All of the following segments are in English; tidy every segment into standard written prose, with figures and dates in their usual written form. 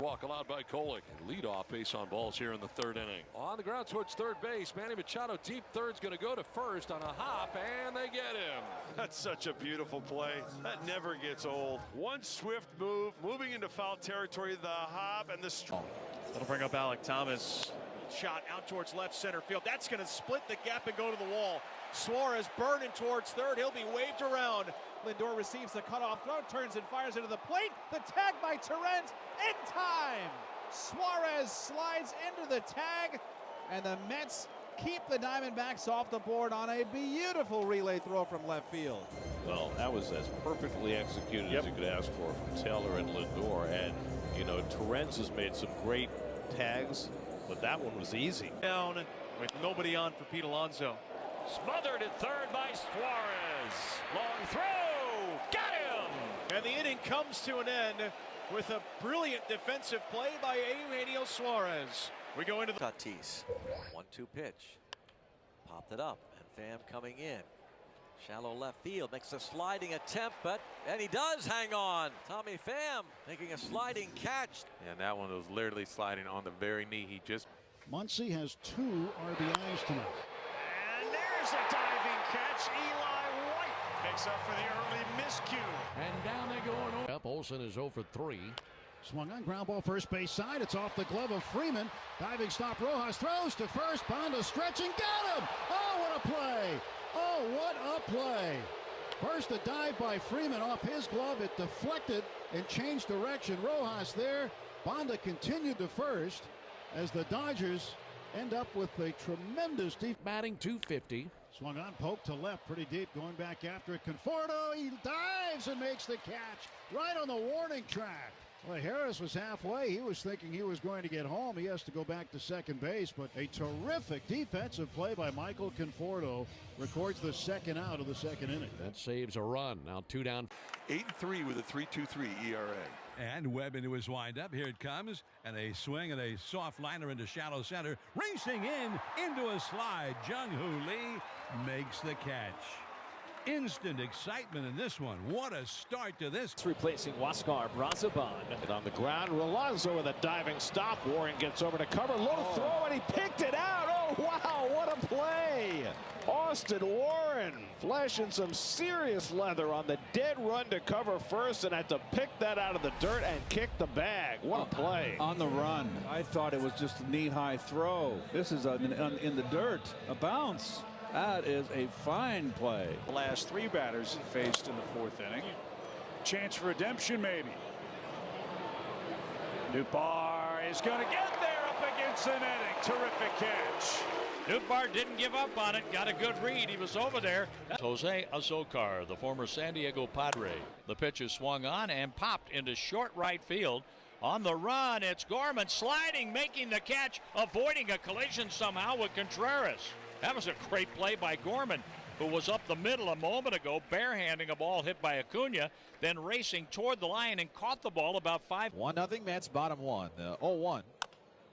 Walk allowed by Kolick. Leadoff base on balls here in the third inning. On the ground towards third base. Manny Machado deep third's going to go to first on a hop, and they get him. That's such a beautiful play. That never gets old. One swift move, moving into foul territory, the hop and the strike. That'll bring up Alec Thomas. Shot out towards left center field. That's going to split the gap and go to the wall. Suarez burning towards third. He'll be waved around. Lindor receives the cutoff throw, turns and fires into the plate. The tag by Torrens in time. Suarez slides into the tag, and the Mets keep the Diamondbacks off the board on a beautiful relay throw from left field. Well, that was as perfectly executed as you could ask for from Taylor and Lindor. And, you know, Torrens has made some great tags, but that one was easy. Down with nobody on for Pete Alonso. Smothered at third by Suarez. Long throw. Got him. And the inning comes to an end with a brilliant defensive play by Eugenio Suarez. We go into the Tatis. 1-2 pitch. Popped it up, and Pham coming in. Shallow left field, makes a sliding attempt, and he does hang on. Tommy Pham making a sliding catch. And that one was literally sliding on the very knee. He just... Muncy has 2 RBIs tonight. And there's a diving catch. Eli White makes up for the early miscue. And down they go. Up, Olsen is 0 for 3. Swung on, ground ball first base side. It's off the glove of Freeman. Diving stop, Rojas throws to first. Bonda stretching, got him! Oh, what a play! Oh, what a play! First a dive by Freeman off his glove. It deflected and changed direction. Rojas there. Bonda continued to first as the Dodgers end up with a tremendous deep Batting .250. Swung on, poke to left, pretty deep, going back after it. Conforto, he dives and makes the catch right on the warning track. Well, Harris was halfway. He was thinking he was going to get home. He has to go back to second base, but a terrific defensive play by Michael Conforto records the second out of the second inning. That saves a run. Now 2 down. 8-3 with a 3.23 ERA. And Webb into his windup. Here it comes. And a swing and a soft liner into shallow center. Racing into a slide. Jung-Hoo Lee makes the catch. Instant excitement in this one. What a start to this. It's replacing Huascar Brazaban. And on the ground, Rolazzo with a diving stop. Warren gets over to cover. Low throw, and he picked it out. Oh, wow, what a play. Austin Warren flashing some serious leather on the dead run to cover first and had to pick that out of the dirt and kick the bag. What a play. On the run. I thought it was just a knee-high throw. This is in the dirt, a bounce. That is a fine play. The last 3 batters he faced in the 4th inning. Chance for redemption, maybe. Nootbaar is going to get there up against the netting. Terrific catch. Nootbaar didn't give up on it. Got a good read. He was over there. Jose Azocar, the former San Diego Padre. The pitch is swung on and popped into short right field. On the run, it's Gorman sliding, making the catch, avoiding a collision somehow with Contreras. That was a great play by Gorman, who was up the middle a moment ago, barehanding a ball hit by Acuna, then racing toward the line and caught the ball about 5. 1-0 Mets, bottom 1. 0-1.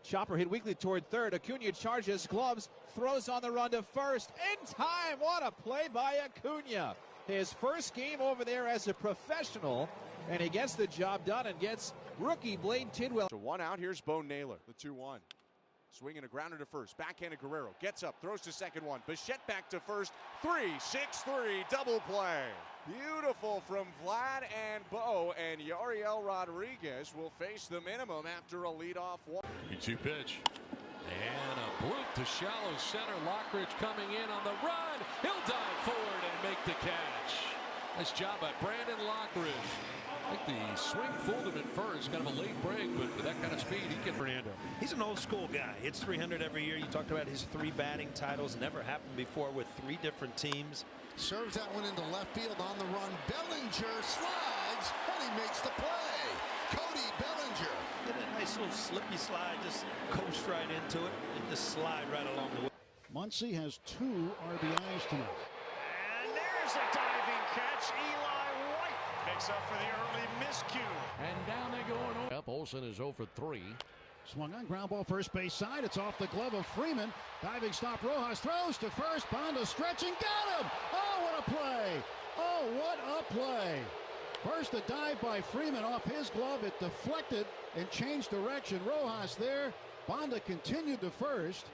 Chopper hit weakly toward third. Acuna charges, gloves, throws on the run to first. In time! What a play by Acuna. His first game over there as a professional, and he gets the job done and gets rookie Blade Tidwell. So 1 out, here's Bo Naylor, the 2-1. Swinging a grounder to first, backhanded Guerrero, gets up, throws to second one. Bichette back to first, 3-6-3, double play. Beautiful from Vlad and Bo, and Yariel Rodriguez will face the minimum after a leadoff walk. 3-2 pitch. And a bloop to shallow center. Lockridge coming in on the run. He'll dive forward and make the catch. Nice job by Brandon Lockridge. I think the swing fooled him at first, kind of a late break, but with that kind of speed, he can. Fernando. He's an old school guy. Hits 300 every year. You talked about his 3 batting titles. Never happened before with 3 different teams. Serves that one into left field on the run. Bellinger slides, and he makes the play. Cody Bellinger. Did a nice little slippy slide, just coast right into it, and just slide right along the way. Muncy has 2 RBIs tonight. And there's a diving catch. Eli White makes up for the early miscue. And down they go. Up, Olsen is 0 for 3. Swung on, ground ball first base side. It's off the glove of Freeman. Diving stop, Rojas throws to first. Bonda stretching, got him! Oh, what a play! Oh, what a play! First, a dive by Freeman off his glove. It deflected and changed direction. Rojas there. Bonda continued to first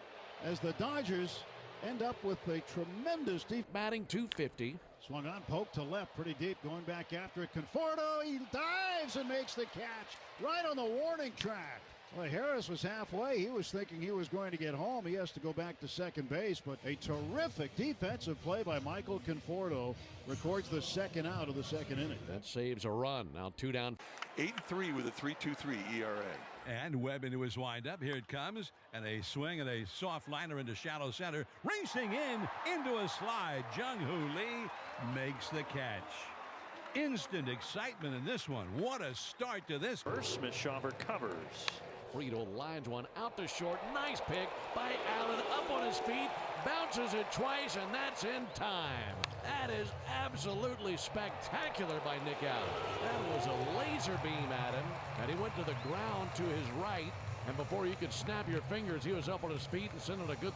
as the Dodgers end up with a tremendous deep. Batting .250. Swung on, poke to left, pretty deep, going back after it. Conforto, he dives and makes the catch right on the warning track. Well, Harris was halfway. He was thinking he was going to get home. He has to go back to second base, but a terrific defensive play by Michael Conforto records the second out of the second inning. That saves a run. Now 2 down. 8-3 with a 3.23 ERA. And Webb into his windup. Here it comes. And a swing and a soft liner into shallow center. Racing into a slide. Jung-Hoo Lee makes the catch. Instant excitement in this one. What a start to this. First, Smith-Shawver covers. Frito lines one out to short. Nice pick by Allen, up on his feet, bounces it twice, and that's in time. That is absolutely spectacular by Nick Allen. That was a laser beam at him, and he went to the ground to his right, and before you could snap your fingers, he was up on his feet and sending a good.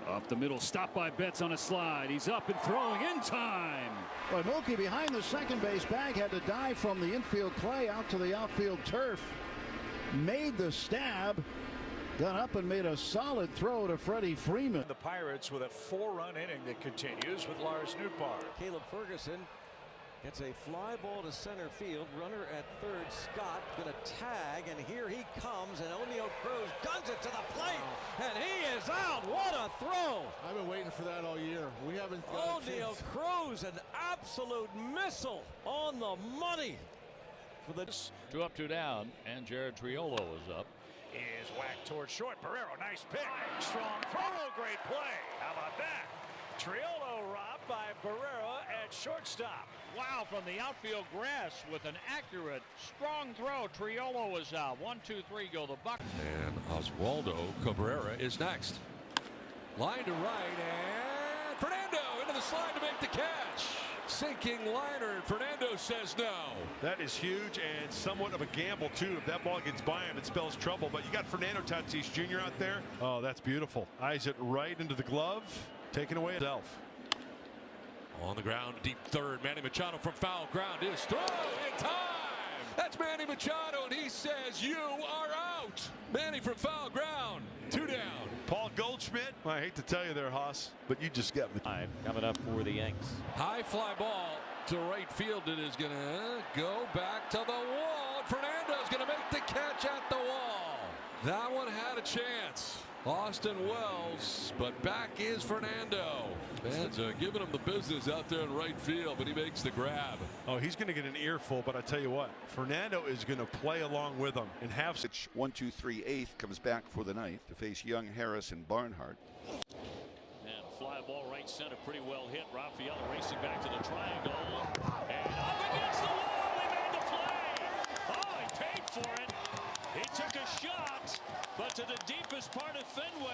Up the middle, stop by Betts on a slide. He's up and throwing in time. Well, Mookie behind the second base bag had to dive from the infield clay out to the outfield turf. Made the stab. Got up and made a solid throw to Freddie Freeman. The Pirates with a 4-run inning that continues with Lars Nootbaar. Caleb Ferguson gets a fly ball to center field. Runner at third. Scott gonna tag, and here he comes, and O'Neill Cruz guns it to the plate, and he is out. What a throw! I've been waiting for that all year. We haven't got O'Neill Cruz, an absolute missile on the money for the 2 up, 2 down, and Jared Triolo is up. Is whacked towards short. Barrero, nice pick. Strong throw, great play. How about that? Triolo robbed by Barrera at shortstop. Wow, from the outfield grass with an accurate, strong throw. Triolo is out. 1, 2, 3 go the Bucks. And Oswaldo Cabrera is next. Line to right, and Fernando into the slide to make the catch. Sinking liner, and Fernando says no. That is huge and somewhat of a gamble, too. If that ball gets by him, it spells trouble. But you got Fernando Tatis Jr. out there. Oh, that's beautiful. Eyes it right into the glove. Taking away himself. On the ground, deep third. Manny Machado from foul ground is thrown in time. That's Manny Machado, and he says you are out. Manny from foul ground. 2 down. Paul Goldschmidt. I hate to tell you there, Haas, but you just got me. Coming up for the Yanks. High fly ball to right field. It is going to go back to the wall. Fernando's going to make the catch at the wall. That one had a chance. Austin Wells, but back is Fernando. Fans are giving him the business out there in right field, but he makes the grab. Oh, he's going to get an earful, but I tell you what, Fernando is going to play along with him and have. 1-2-3 eighth comes back for the ninth to face Young, Harris, and Barnhart. And fly ball right center, pretty well hit. Rafael racing back to the triangle. And up against the wall, he made the play. Oh, he paid for it. He took a shot, but to the deepest part of Fenway,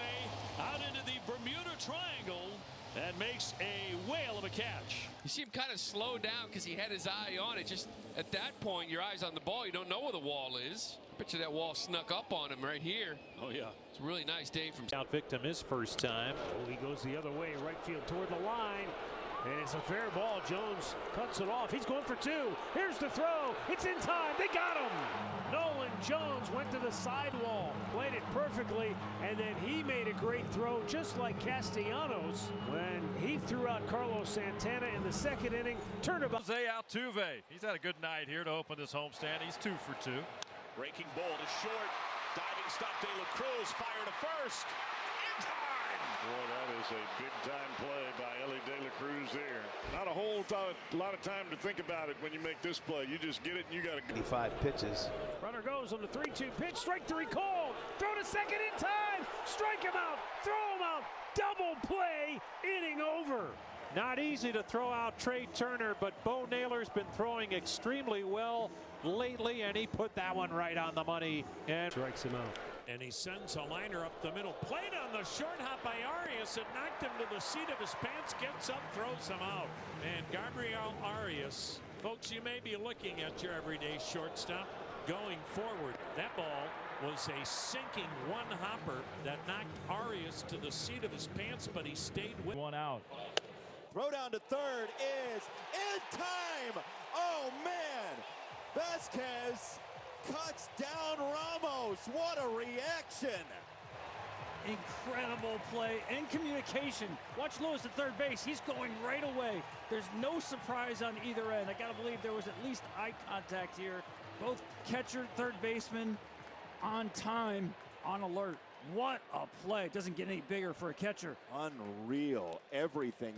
out into the Bermuda Triangle, and makes a whale of a catch. You see him kind of slow down because he had his eye on it. Just at that point, your eye's on the ball. You don't know where the wall is. I bet you that wall snuck up on him right here. Oh, yeah. It's a really nice day from. Out victim his first time. Oh, he goes the other way, right field toward the line. And it's a fair ball. Jones cuts it off. He's going for 2. Here's the throw. It's in time. They got him. Nolan Jones went to the sidewall, played it perfectly, and then he made a great throw, just like Castellanos when he threw out Carlos Santana in the second inning. Turnabout. Jose Altuve. He's had a good night here to open this homestand. He's 2 for 2. Breaking ball to short. Diving stop. De La Cruz. Fire to first. In time. Boy, that is a big-time play by Ellie De La Cruz there. Not a lot of time to think about it when you make this play. You just get it and you got to go. 5 pitches. Runner goes on the 3-2 pitch. Strike 3 called. Throw to second in time. Strike him out. Throw him out. Double play. Inning over. Not easy to throw out Trey Turner, but Bo Naylor's been throwing extremely well lately, and he put that one right on the money and strikes him out. And he sends a liner up the middle. Played on the short hop by Arias. It knocked him to the seat of his pants. Gets up, throws him out. And Gabriel Arias, folks, you may be looking at your everyday shortstop going forward. That ball was a sinking one-hopper that knocked Arias to the seat of his pants, but he stayed with. 1 out. Throw down to third is in time. Oh, man. Vasquez cuts down Ramos. What a reaction. Incredible play and communication. Watch Lewis at third base. He's going right away. There's no surprise on either end. I got to believe there was at least eye contact here. Both catcher, third baseman on time, on alert. What a play. It doesn't get any bigger for a catcher. Unreal. Everything's